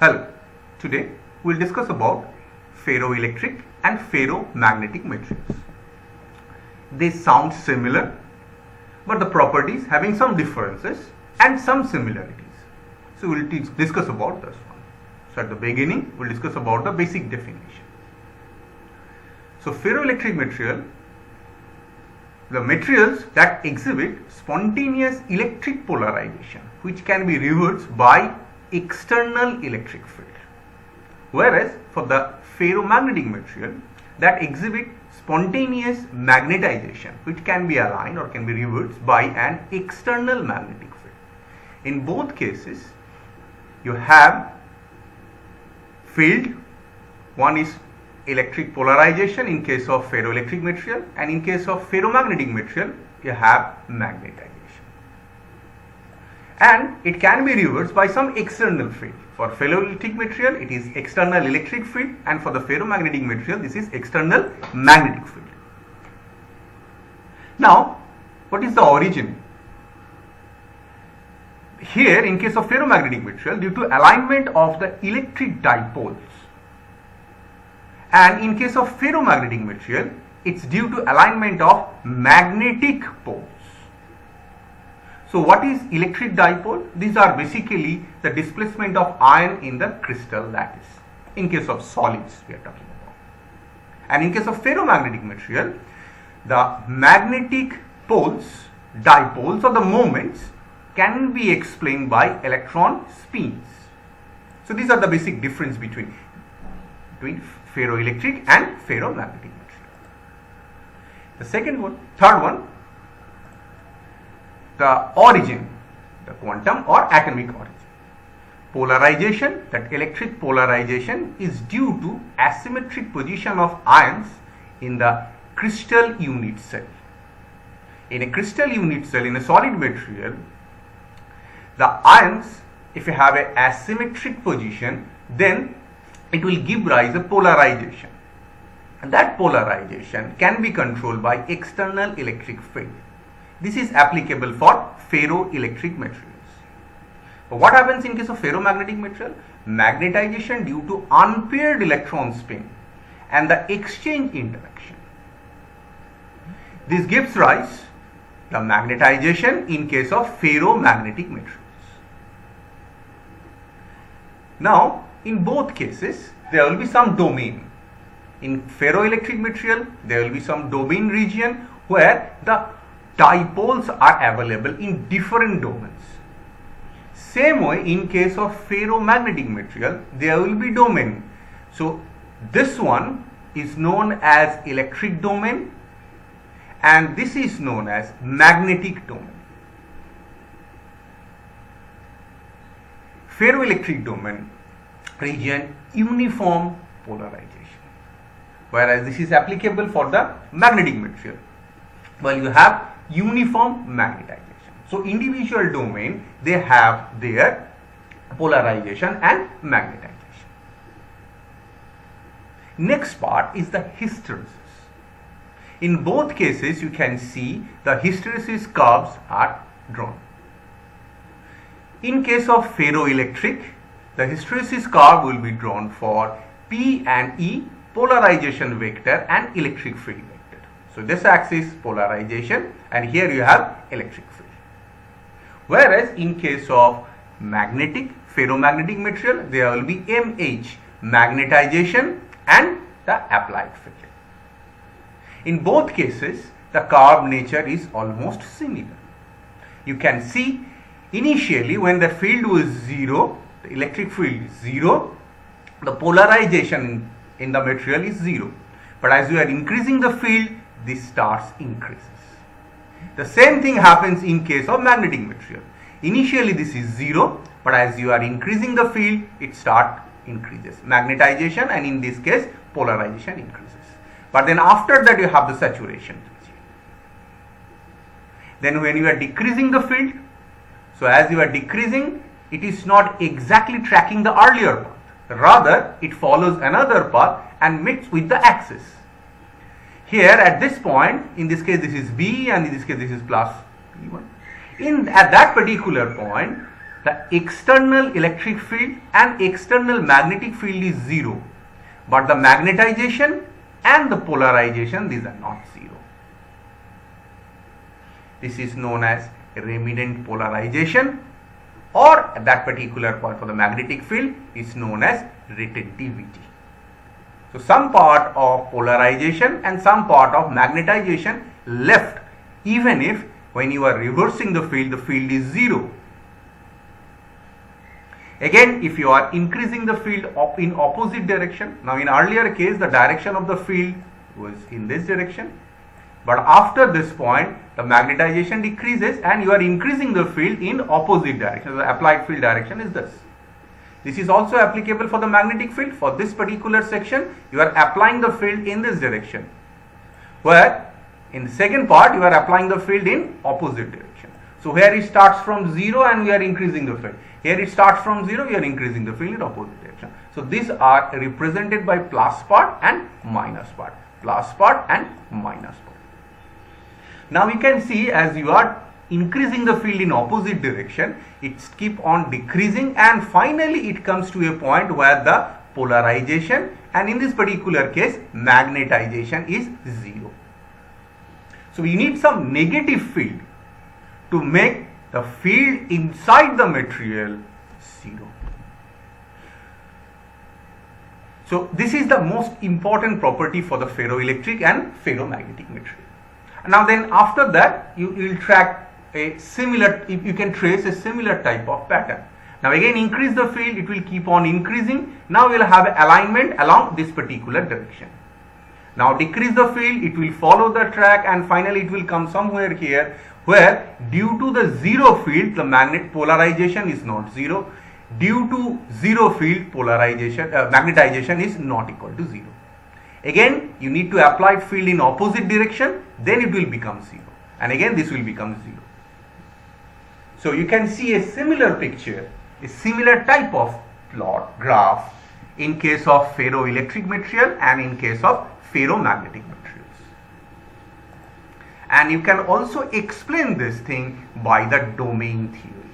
Hello, today we will discuss about ferroelectric and ferromagnetic materials. They sound similar, but the properties having some differences and some similarities. So we will discuss about this one. So at the beginning we will discuss about the basic definition. So ferroelectric material, the materials that exhibit spontaneous electric polarization which can be reversed by external electric field, whereas for the ferromagnetic material that exhibit spontaneous magnetization which can be aligned or can be reversed by an external magnetic field. In both cases you have field, one is electric polarization in case of ferroelectric material, and in case of ferromagnetic material you have magnetization, and it can be reversed by some external field. For ferroelectric material it is external electric field, and for the ferromagnetic material this is external magnetic field. Now what is the origin? Here in case of ferromagnetic material, due to alignment of the electric dipoles, and in case of ferromagnetic material it's due to alignment of magnetic poles. So what is electric dipole? These are basically the displacement of ion in the crystal lattice. In case of solids we are talking about. And in case of ferromagnetic material, the magnetic poles, dipoles, or the moments can be explained by electron spins. So these are the basic difference between ferroelectric and ferromagnetic material. The third one, the origin, the quantum or atomic origin. Polarization, that electric polarization is due to asymmetric position of ions in the crystal unit cell. In a crystal unit cell, in a solid material, the ions, if you have an asymmetric position, then it will give rise to polarization. And that polarization can be controlled by external electric field. This is applicable for ferroelectric materials. But what happens in case of ferromagnetic material? Magnetization due to unpaired electron spin and the exchange interaction. This gives rise to magnetization in case of ferromagnetic materials. Now, in both cases, there will be some domain. In ferroelectric material, there will be some domain region where the dipoles are available in different domains. Same way, in case of ferromagnetic material, there will be domain. So, this one is known as electric domain, and this is known as magnetic domain. Ferroelectric domain region uniform polarization, whereas this is applicable for the magnetic material. Well, you have uniform magnetization. So individual domain, they have their polarization and magnetization. Next part is the hysteresis. In both cases you can see the hysteresis curves are drawn. In case of ferroelectric, the hysteresis curve will be drawn for P and E polarization vector and electric field vector. So this axis polarization, and here you have electric field. Whereas in case of ferromagnetic material, there will be MH, magnetization, and the applied field. In both cases, the curve nature is almost similar. You can see initially when the field was 0, the electric field is 0, the polarization in the material is 0. But as you are increasing the field, this starts increases. The same thing happens in case of magnetic material. Initially this is 0, but as you are increasing the field, it increases. Magnetization, and in this case polarization increases. But then after that you have the saturation region. Then when you are decreasing the field, so as you are decreasing, it is not exactly tracking the earlier path. Rather, it follows another path and meets with the axis. Here at this point, in this case this is B, and in this case this is plus B1. At that particular point, the external electric field and external magnetic field is 0, but the magnetization and the polarization, these are not 0. This is known as remanent polarization, or at that particular point for the magnetic field is known as retentivity. So some part of polarization and some part of magnetization left, even if when you are reversing the field is 0. Again, if you are increasing the field in opposite direction, now in earlier case the direction of the field was in this direction, but after this point the magnetization decreases and you are increasing the field in opposite direction. So the applied field direction is this. This is also applicable for the magnetic field. For this particular section, you are applying the field in this direction, where in the second part you are applying the field in opposite direction. So here it starts from 0 and we are increasing the field. Here it starts from 0, we are increasing the field in opposite direction. So these are represented by plus part and minus part. Plus part and minus part. Now you can see as you are increasing the field in opposite direction, it keep on decreasing and finally it comes to a point where the polarization and in this particular case magnetization is 0. So we need some negative field to make the field inside the material 0. So this is the most important property for the ferroelectric and ferromagnetic material. Now then after that you will track a similar, you can trace a similar type of pattern. Now again increase the field, it will keep on increasing. Now we will have alignment along this particular direction. Now decrease the field, it will follow the track and finally it will come somewhere here where due to the 0 field the magnet polarization is not 0. Due to 0 field polarization, magnetization is not equal to 0. Again you need to apply field in opposite direction, then it will become 0 and again this will become 0. So you can see a similar picture, a similar type of plot graph in case of ferroelectric material and in case of ferromagnetic materials. And you can also explain this thing by the domain theory.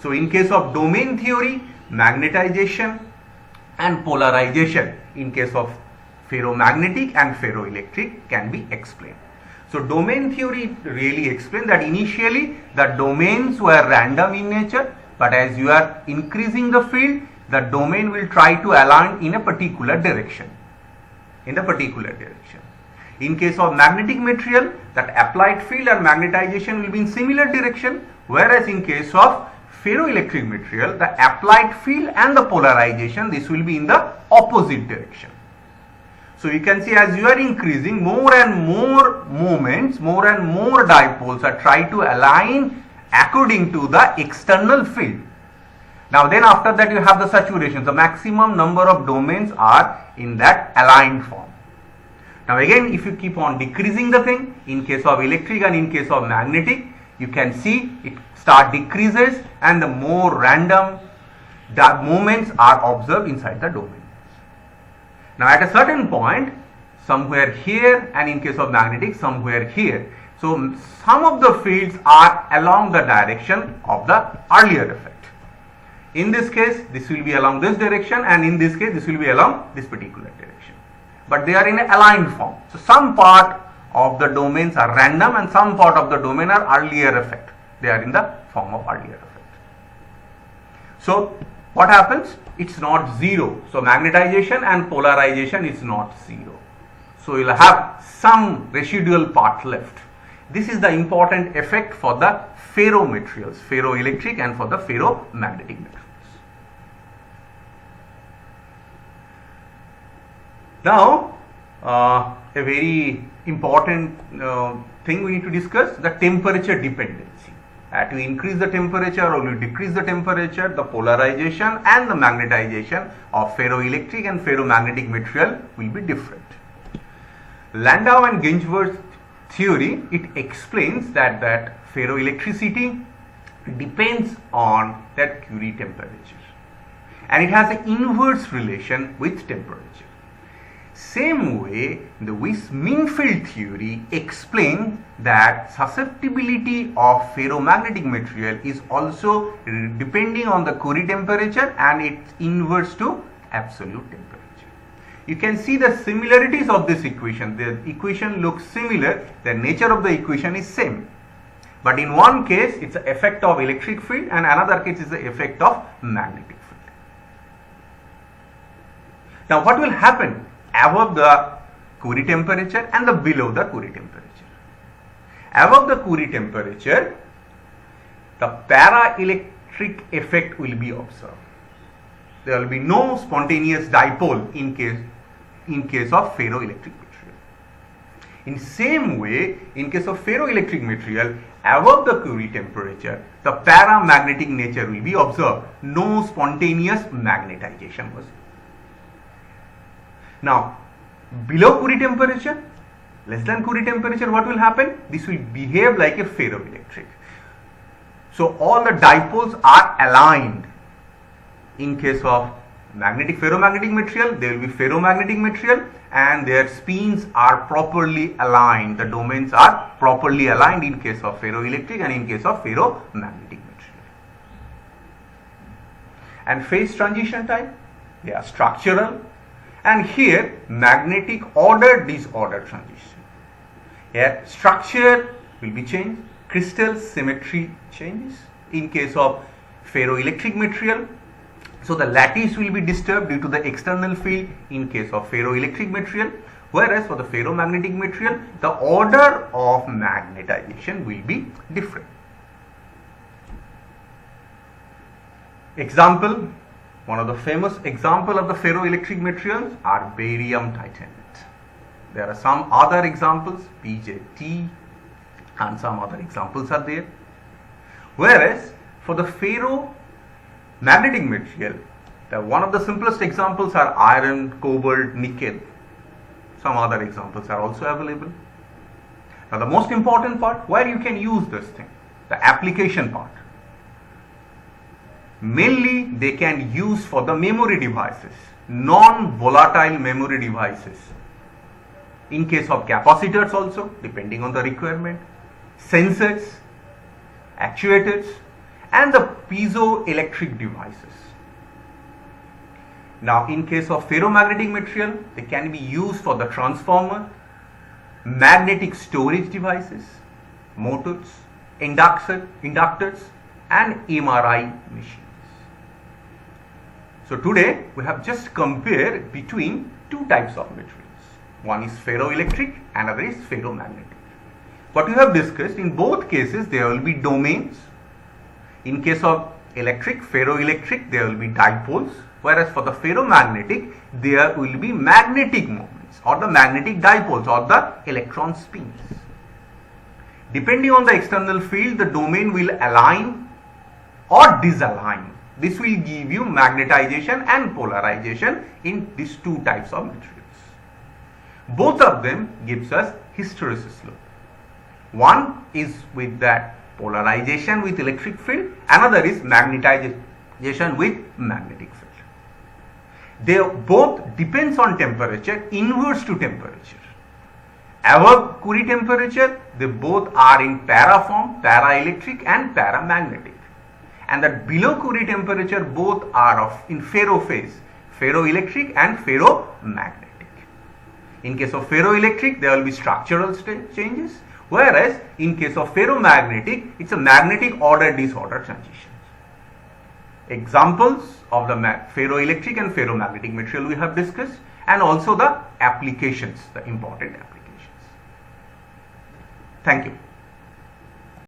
So in case of domain theory, magnetization and polarization in case of ferromagnetic and ferroelectric can be explained. So domain theory really explains that initially the domains were random in nature, but as you are increasing the field, the domain will try to align in a particular direction. In case of magnetic material, that applied field and magnetization will be in similar direction, whereas in case of ferroelectric material, the applied field and the polarization, this will be in the opposite direction. So you can see as you are increasing, more and more moments, more and more dipoles are trying to align according to the external field. Now then after that you have the saturation. The maximum number of domains are in that aligned form. Now again if you keep on decreasing the thing, in case of electric and in case of magnetic, you can see it start decreases and the more random moments are observed inside the domain. Now at a certain point, somewhere here and in case of magnetic, somewhere here. So some of the fields are along the direction of the earlier effect. In this case, this will be along this direction and in this case, this will be along this particular direction. But they are in an aligned form. So some part of the domains are random and some part of the domain are earlier effect. They are in the form of earlier effect. So what happens? It's not 0. So magnetization and polarization is not 0. So you'll have some residual part left. This is the important effect for the ferromaterials, ferroelectric and for the ferromagnetic materials. Now a very important thing we need to discuss, the temperature dependency. To increase the temperature or to decrease the temperature, the polarization and the magnetization of ferroelectric and ferromagnetic material will be different. Landau and Ginzburg theory, it explains that ferroelectricity depends on that Curie temperature and it has an inverse relation with temperature. same way, the Weis-Mean field theory explains that susceptibility of ferromagnetic material is also depending on the Curie temperature and its inverse to absolute temperature. You can see the similarities of this equation. The equation looks similar, the nature of the equation is same. But in one case, it's the effect of electric field and another case is the effect of magnetic field. Now what will happen above the Curie temperature and the below the Curie temperature? Above the Curie temperature, the paraelectric effect will be observed. There will be no spontaneous dipole in case of ferroelectric material. In same way, in case of ferroelectric material, above the Curie temperature, the paramagnetic nature will be observed. No spontaneous magnetization was. Now, below Curie temperature, less than Curie temperature, what will happen? This will behave like a ferroelectric. So all the dipoles are aligned. In case of ferromagnetic material, there will be ferromagnetic material and their spins are properly aligned. The domains are properly aligned in case of ferroelectric and in case of ferromagnetic material. And phase transition time, they are structural. And here magnetic order disorder transition. Here structure will be changed, crystal symmetry changes in case of ferroelectric material. So the lattice will be disturbed due to the external field in case of ferroelectric material, whereas for the ferromagnetic material, the order of magnetization will be different. Example, one of the famous example of the ferroelectric materials are barium titanate. There are some other examples, BaTiO₃, and some other examples are there. Whereas for the ferromagnetic material, one of the simplest examples are iron, cobalt, nickel. Some other examples are also available. Now the most important part, where you can use this thing, the application part. Mainly they can use for the memory devices, non-volatile memory devices. In case of capacitors also, depending on the requirement, sensors, actuators, and the piezoelectric devices. Now in case of ferromagnetic material, they can be used for the transformer, magnetic storage devices, motors, inductors, and MRI machines. So today we have just compared between two types of materials. One is ferroelectric, another is ferromagnetic. What we have discussed, in both cases there will be domains. In case of ferroelectric, there will be dipoles, whereas for the ferromagnetic, there will be magnetic moments or the magnetic dipoles or the electron spins. Depending on the external field, the domain will align or disalign. This will give you magnetization and polarization in these two types of materials. Both of them gives us hysteresis loop. One is with that polarization with electric field, another is magnetization with magnetic field. They both depends on temperature, inverse to temperature. Above Curie temperature, they both are in para form, paraelectric and paramagnetic. And that below Curie temperature, both are in ferro phase, ferroelectric and ferromagnetic. In case of ferroelectric, there will be structural changes, whereas in case of ferromagnetic, it's a magnetic order disorder transition. Examples of the ferroelectric and ferromagnetic material we have discussed, and also the applications, the important applications. Thank you.